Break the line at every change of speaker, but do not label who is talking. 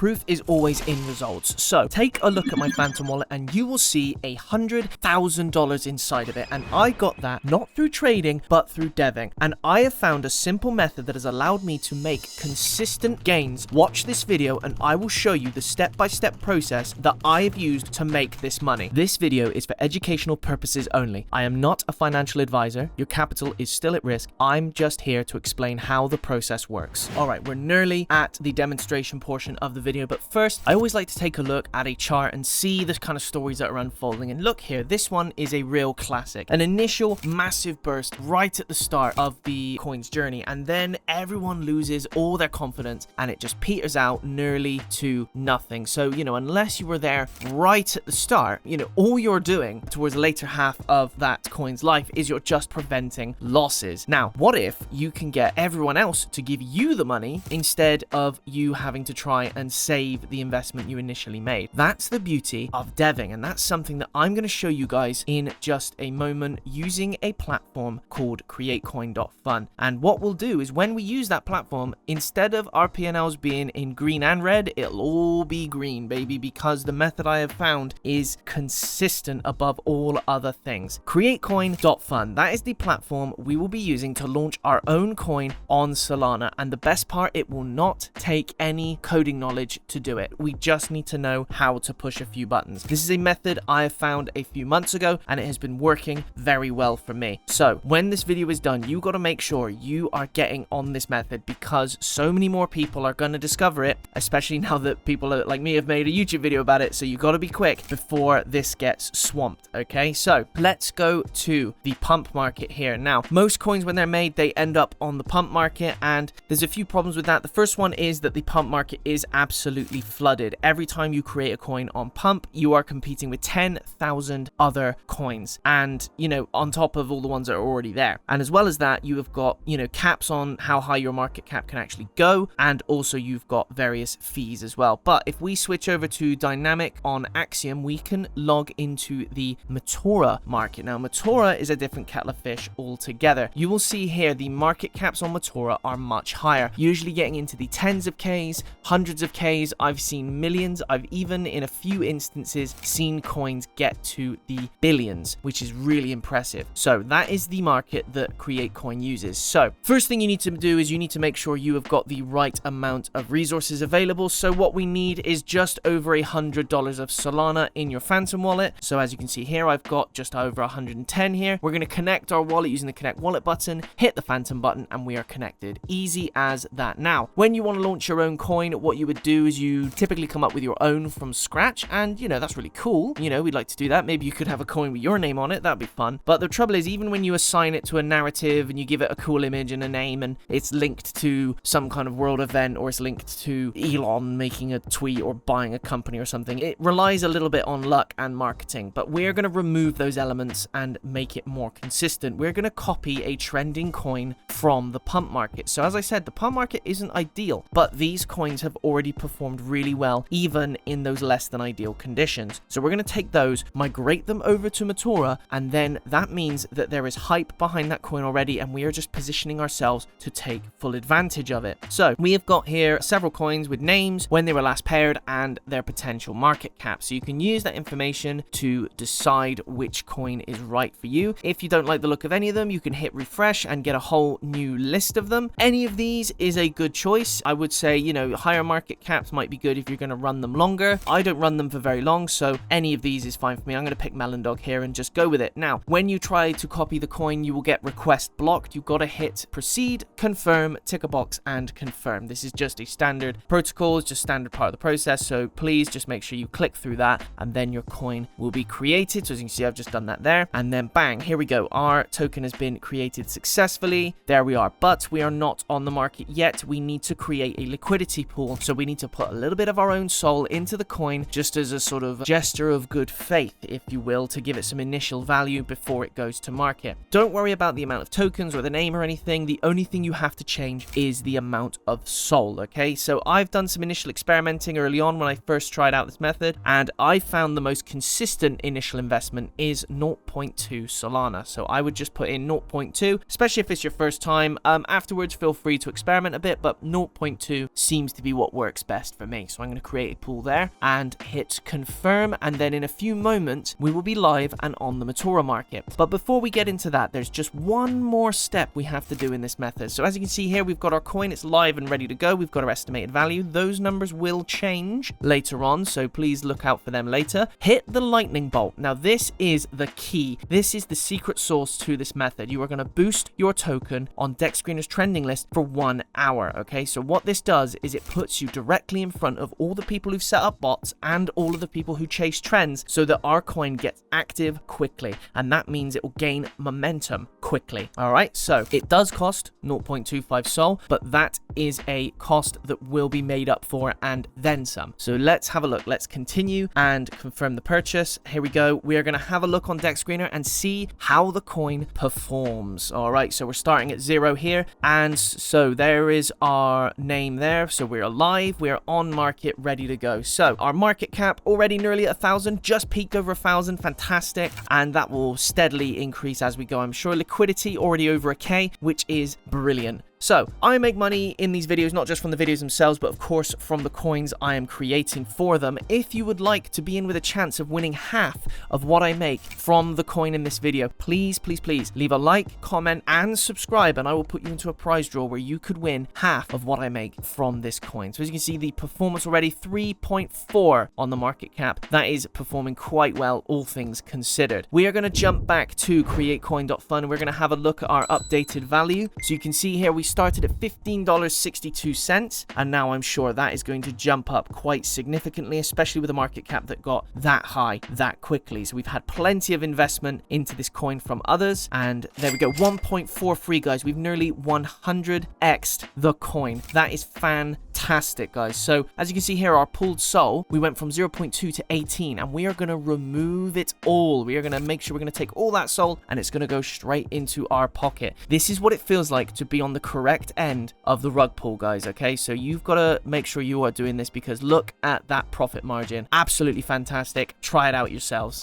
proof is always in results. So take a look at my Phantom wallet and you will see $100,000 inside of it. And I got that not through trading, but through deving. And I have found a simple method that has allowed me to make consistent gains. Watch this video and I will show you the step-by-step process that I have used to make this money. This video is for educational purposes only. I am not a financial advisor. Your capital is still at risk. I'm just here to explain how the process works. All right, we're nearly at the demonstration portion of the video, but first, I always like to take a look at a chart and see the kind of stories that are unfolding. And look here, this one is a real classic. An initial massive burst right at the start of the coin's journey, and then everyone loses all their confidence and it just peters out nearly to nothing. So, unless you were there right at the start, all you're doing towards the later half of that coin's life is you're just preventing losses. Now, what if you can get everyone else to give you the money instead of you having to try and save the investment you initially made? That's the beauty of deving, and that's something that I'm going to show you guys in just a moment using a platform called createcoin.fun. And what we'll do is when we use that platform, instead of our P&Ls being in green and red, it'll all be green, baby, because the method I have found is consistent above all other things. Createcoin.fun, that is the platform we will be using to launch our own coin on Solana. And the best part, it will not take any coding knowledge to do it. We just need to know how to push a few buttons. This is a method I have found a few months ago and it has been working very well for me. So when this video is done, you got to make sure you are getting on this method because so many more people are going to discover it, especially now that people like me have made a YouTube video about it. So you got to be quick before this gets swamped. Okay, so let's go to the pump market here. Now, most coins when they're made, they end up on the pump market, and there's a few problems with that. The first one is that the pump market is absolutely flooded. Every time you create a coin on pump, you are competing with 10,000 other coins, and on top of all the ones that are already there. And as well as that, you have got caps on how high your market cap can actually go, and also you've got various fees as well. But if we switch over to dynamic on Axiom, we can log into the Metora market. Now, Metora is a different kettle of fish altogether. You will see here the market caps on Metora are much higher, usually getting into the tens of Ks, hundreds of Ks. I've seen millions. I've even in a few instances seen coins get to the billions, which is really impressive. So that is the market that CreateCoin uses. So first thing you need to do is you need to make sure you have got the right amount of resources available. So what we need is just over $100 of Solana in your Phantom wallet. So as you can see here, I've got just over 110 here. We're going to connect our wallet using the connect wallet button, hit the Phantom button, and we are connected. Easy as that. Now, when you want to launch your own coin, what you would do is you typically come up with your own from scratch, and that's really cool. We'd like to do that. Maybe you could have a coin with your name on it. That'd be fun. But the trouble is, even when you assign it to a narrative and you give it a cool image and a name, and it's linked to some kind of world event, or it's linked to Elon making a tweet or buying a company or something, it relies a little bit on luck and marketing. But we're going to remove those elements and make it more consistent. We're going to copy a trending coin from the pump market. So as I said, the pump market isn't ideal, but these coins have already performed really well, even in those less than ideal conditions. So we're going to take those, migrate them over to Metora, and then that means that there is hype behind that coin already, and we are just positioning ourselves to take full advantage of it. So we have got here several coins with names, when they were last paired, and their potential market cap. So you can use that information to decide which coin is right for you. If you don't like the look of any of them, you can hit refresh and get a whole new list of them. Any of these is a good choice. I would say, higher market caps might be good if you're going to run them longer. I don't run them for very long, so any of these is fine for me. I'm going to pick Melon Dog here and just go with it. Now, when you try to copy the coin, you will get request blocked. You've got to hit proceed, confirm, tick a box, and confirm. This is just a standard protocol. It's just standard part of the process. So please just make sure you click through that, and then your coin will be created. So as you can see, I've just done that there, and then bang, here we go. Our token has been created successfully. There we are, but we are not on the market yet. We need to create a liquidity pool. So we need to put a little bit of our own soul into the coin, just as a sort of gesture of good faith, if you will, to give it some initial value before it goes to market. Don't worry about the amount of tokens or the name or anything. The only thing you have to change is the amount of soul, okay? So I've done some initial experimenting early on when I first tried out this method, and I found the most consistent initial investment is 0.2 Solana. So I would just put in 0.2, especially if it's your first time. Afterwards, feel free to experiment a bit, but 0.2 seems to be what works best. best for me. So I'm going to create a pool there and hit confirm, and then in a few moments we will be live and on the Matora market. But before we get into that, there's just one more step we have to do in this method. So as you can see here, we've got our coin, it's live and ready to go. We've got our estimated value. Those numbers will change later on, so please look out for them later. Hit the lightning bolt. Now this is the key. This is the secret sauce to this method. You are going to boost your token on DexScreener's trending list for 1 hour. Okay, so what this does is it puts you directly in front of all the people who've set up bots and all of the people who chase trends, so that our coin gets active quickly, and that means it will gain momentum quickly. All right, so it does cost 0.25 sol, but that is a cost that will be made up for and then some. So let's have a look. Let's continue and confirm the purchase. Here we go. We are going to have a look on DexScreener and see how the coin performs. All right, so we're starting at 0 here, and so there is our name there. So we're live, we're on market, ready to go. So our market cap already nearly at 1,000, just peaked over 1,000. Fantastic, and that will steadily increase as we go, I'm sure. Liquidity already over a K, which is brilliant. So, I make money in these videos, not just from the videos themselves, but of course from the coins I am creating for them. If you would like to be in with a chance of winning half of what I make from the coin in this video, please, please, please leave a like, comment, and subscribe, and I will put you into a prize draw where you could win half of what I make from this coin. So as you can see, the performance already 3.4 on the market cap. That is performing quite well, all things considered. We are going to jump back to createcoin.fun, and we're going to have a look at our updated value. So you can see here we started at $15.62, and now I'm sure that is going to jump up quite significantly, especially with a market cap that got that high that quickly. So we've had plenty of investment into this coin from others, and there we go, 1.43 guys. We've nearly 100x'd the coin. That is fantastic, guys. So as you can see here, our pooled sol, we went from 0.2 to 18, and we are going to remove it all. We are going to make sure we're going to take all that sol, and it's going to go straight into our pocket. This is what it feels like to be on the correct end of the rug pull, guys. Okay, so you've got to make sure you are doing this, because look at that profit margin. Absolutely fantastic. Try it out yourselves.